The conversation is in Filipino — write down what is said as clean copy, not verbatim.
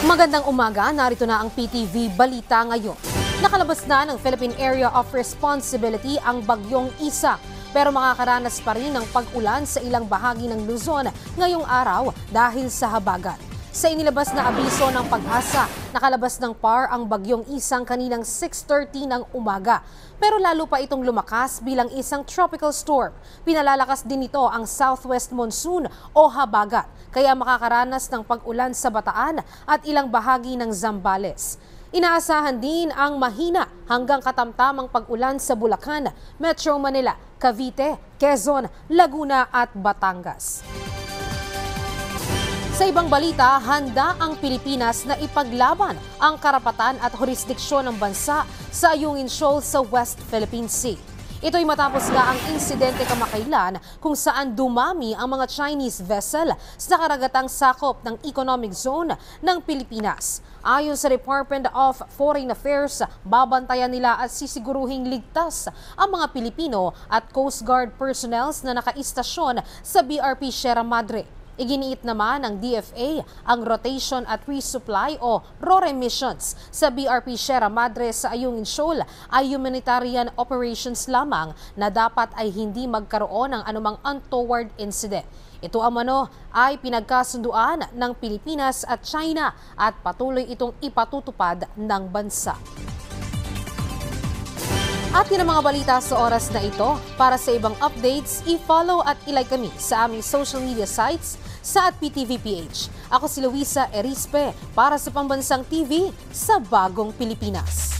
Magandang umaga, narito na ang PTV Balita ngayon. Nakalabas na ng Philippine Area of Responsibility ang bagyong Isa, pero makakaranas pa rin ng pag-ulan sa ilang bahagi ng Luzon ngayong araw dahil sa habagat. Sa inilabas na abiso ng Pag-asa, nakalabas ng PAR ang bagyong Isang kaninang 6:30 ng umaga. Pero lalo pa itong lumakas bilang isang tropical storm. Pinalalakas din ito ang southwest monsoon o habagat, kaya makakaranas ng pag-ulan sa Bataan at ilang bahagi ng Zambales. Inaasahan din ang mahina hanggang katamtamang pag-ulan sa Bulacan, Metro Manila, Cavite, Quezon, Laguna at Batangas. Sa ibang balita, handa ang Pilipinas na ipaglaban ang karapatan at jurisdiksyon ng bansa sa Ayungin Shoal sa West Philippine Sea. Ito'y matapos nga ang insidente kamakailan kung saan dumami ang mga Chinese vessel sa karagatang sakop ng economic zone ng Pilipinas. Ayon sa Department of Foreign Affairs, babantayan nila at sisiguruhing ligtas ang mga Pilipino at Coast Guard personnel na nakaistasyon sa BRP Sierra Madre. Iginiit naman ng DFA ang rotation at resupply o RORE missions sa BRP Sierra Madre sa Ayungin Shoal ay humanitarian operations lamang na dapat ay hindi magkaroon ng anumang untoward incident. Ito amano ay pinagkasunduan ng Pilipinas at China at patuloy itong ipatutupad ng bansa. At yun ang mga balita sa oras na ito. Para sa ibang updates, i-follow at ilike kami sa aming social media sites sa @PTVPH. Ako si Luisa Erispe para sa Pambansang TV sa Bagong Pilipinas.